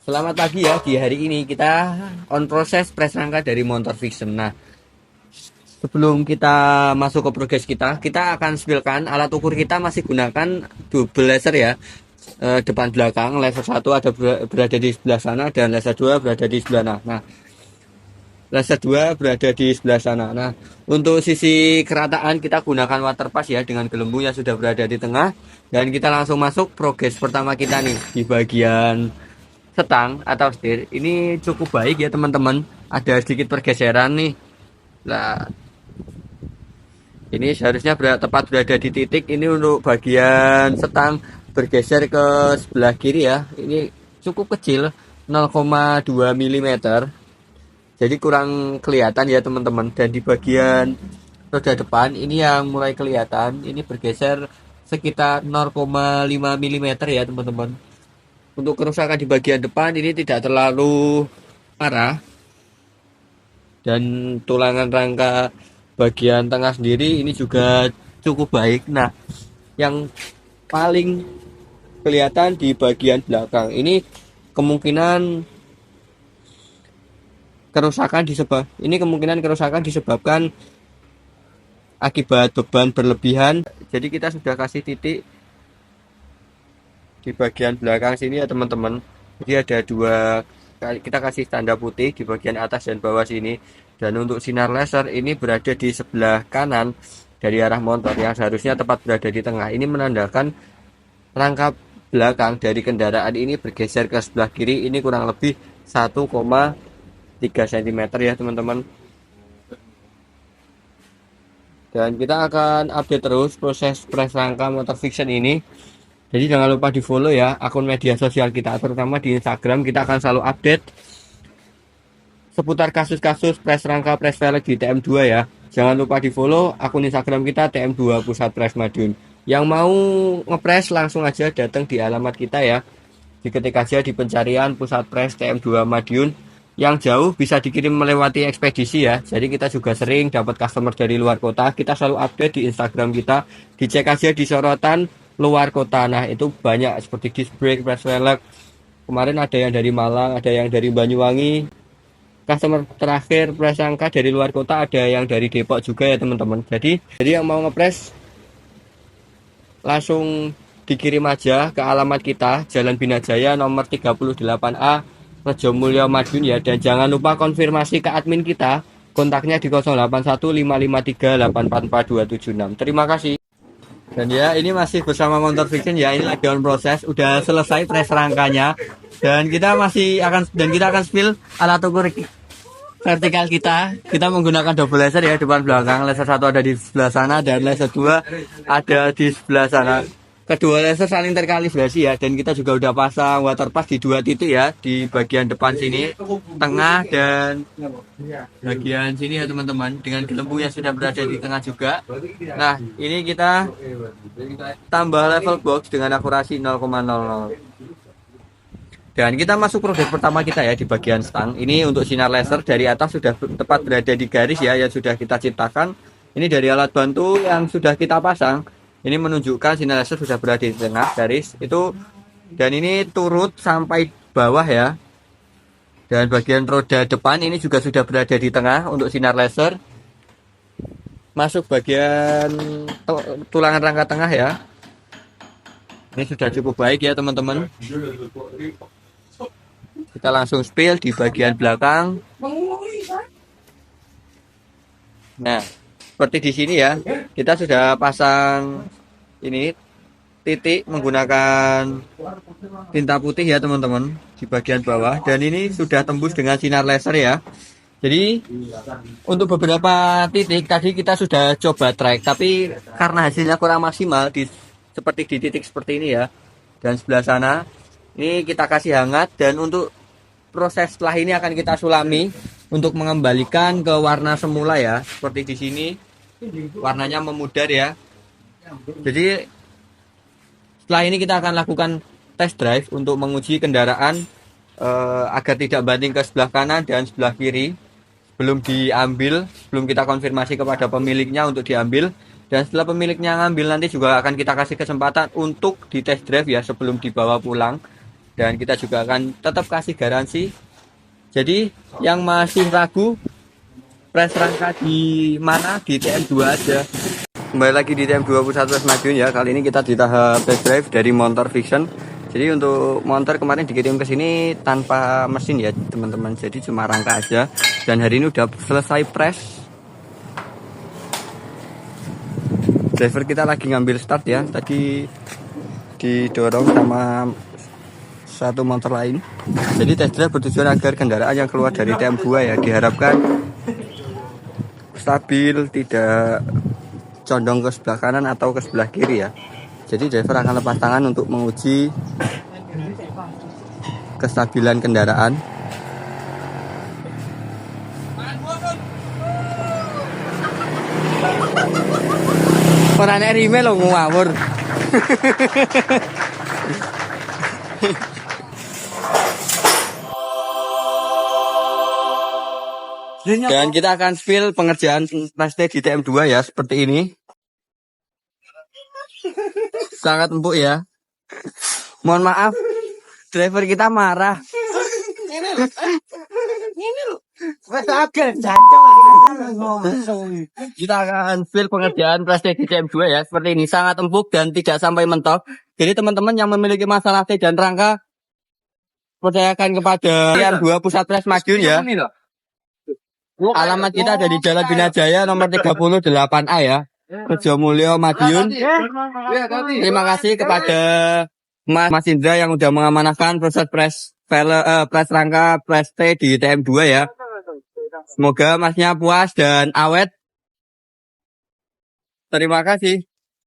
Selamat pagi ya, di hari ini kita on proses press rangka dari motor fiction. Nah, sebelum kita masuk ke progres kita akan spillkan alat ukur kita masih gunakan double laser ya. Depan belakang, laser satu ada berada di sebelah sana dan laser 2 berada di sebelah sana. Nah, laser 2 berada di sebelah sana. Nah, untuk sisi kerataan kita gunakan water pass ya dengan gelembung yang sudah berada di tengah dan kita langsung masuk progres pertama kita nih di bagian setang atau setir ini cukup baik ya teman-teman, ada sedikit pergeseran nih. Nah, ini seharusnya tepat berada di titik ini untuk bagian setang bergeser ke sebelah kiri ya, ini cukup kecil 0,2 mm, jadi kurang kelihatan ya teman-teman. Dan di bagian roda depan ini yang mulai kelihatan ini bergeser sekitar 0,5 mm ya teman-teman. Untuk kerusakan di bagian depan ini tidak terlalu parah dan tulangan rangka bagian tengah sendiri ini juga cukup baik. Nah, yang paling kelihatan di bagian belakang ini kemungkinan kemungkinan kerusakan disebabkan akibat beban berlebihan. Jadi kita sudah kasih titik di bagian belakang sini ya teman-teman. Jadi ada dua, kita kasih tanda putih di bagian atas dan bawah sini. Dan untuk sinar laser ini berada di sebelah kanan dari arah motor yang seharusnya tepat berada di tengah. Ini menandakan rangkap belakang dari kendaraan ini bergeser ke sebelah kiri ini kurang lebih 1,3 cm ya teman-teman. Dan kita akan update terus proses press rangka motor fiction ini. Jadi jangan lupa di follow ya akun media sosial kita, terutama di Instagram. Kita akan selalu update seputar kasus-kasus press rangka press velg di TM2 ya. Jangan lupa di follow akun Instagram kita TM2 Pusat Press Madiun. Yang mau ngepres langsung aja datang di alamat kita ya. Diketik aja di pencarian Pusat Press TM2 Madiun. Yang jauh bisa dikirim melewati ekspedisi ya. Jadi kita juga sering dapat customer dari luar kota. Kita selalu update di Instagram kita. Dicek aja di sorotan luar kota. Nah, itu banyak seperti disc brake, press velg. Kemarin ada yang dari Malang, ada yang dari Banyuwangi. Customer terakhir press rangka dari luar kota ada yang dari Depok juga ya teman-teman. Jadi yang mau ngepres langsung dikirim aja ke alamat kita Jalan Binajaya nomor 38A Rejo Mulyo Madiun ya. Dan jangan lupa konfirmasi ke admin kita, kontaknya di 081553844276. Terima kasih. Dan ya ini masih bersama Motor Fiction ya, ini lagi on proses, udah selesai press rangkanya dan kita akan spill alat ukur vertikal kita menggunakan double laser ya, depan belakang. Laser satu ada di sebelah sana dan laser dua ada di sebelah sana. Kedua laser saling terkalibrasi ya, dan kita juga udah pasang water pass di dua titik ya, di bagian depan sini, tengah, dan bagian sini ya teman-teman, dengan gelembung yang sudah berada di tengah juga. Nah, ini kita tambah level box dengan akurasi 0,00. Dan kita masuk proses pertama kita ya di bagian stang. Ini untuk sinar laser dari atas sudah tepat berada di garis ya yang sudah kita ciptakan. Ini dari alat bantu yang sudah kita pasang. Ini menunjukkan sinar laser sudah berada di tengah garis itu, dan ini turut sampai bawah ya. Dan bagian roda depan ini juga sudah berada di tengah untuk sinar laser. Masuk bagian tulangan rangka tengah ya. Ini sudah cukup baik ya teman-teman. Kita langsung spill di bagian belakang. Nah, seperti di sini ya, kita sudah pasang ini titik menggunakan tinta putih ya teman-teman di bagian bawah, dan ini sudah tembus dengan sinar laser ya. Jadi untuk beberapa titik tadi kita sudah coba track, tapi karena hasilnya kurang maksimal seperti di titik seperti ini ya, dan sebelah sana ini kita kasih hangat. Dan untuk proses setelah ini akan kita sulami untuk mengembalikan ke warna semula ya, seperti di sini warnanya memudar ya. Jadi setelah ini kita akan lakukan test drive untuk menguji kendaraan agar tidak banding ke sebelah kanan dan sebelah kiri sebelum kita konfirmasi kepada pemiliknya untuk diambil. Dan setelah pemiliknya ngambil nanti juga akan kita kasih kesempatan untuk di test drive ya sebelum dibawa pulang. dan kita juga akan tetap kasih garansi. Jadi yang masih ragu press rangka di mana, di TM2 aja. Kembali lagi di TM2 Pusat Press Madiun ya. Kali ini kita di tahap test drive dari Motor Fiction. Jadi untuk motor kemarin dikirim ke sini tanpa mesin ya teman-teman. Jadi cuma rangka aja. Dan hari ini udah selesai press. Driver kita lagi ngambil start ya. Tadi didorong sama satu motor lain. Jadi test drive bertujuan agar kendaraan yang keluar dari TM2 ya diharapkan stabil, tidak condong ke sebelah kanan atau ke sebelah kiri ya. Jadi driver akan lepas tangan untuk menguji kestabilan kendaraan. Orangnya rime lo ngawur. Dan kita akan spill pengerjaan press di TM2 ya, seperti ini. Sangat empuk ya. Mohon maaf, driver kita marah. Kita akan spill pengerjaan press di TM2 ya, seperti ini. Sangat empuk dan tidak sampai mentok. Jadi teman-teman yang memiliki masalah T dan rangka, percayakan kepada TM2 Pusat Press Madiun ya. Alamat kita ada di Jalan Bina Jaya nomor 38A ya, Rejomulyo Madiun. Terima kasih kepada Mas Indra yang udah mengamanahkan proses press rangka press T di TM2 ya. Semoga masnya puas dan awet. Terima kasih.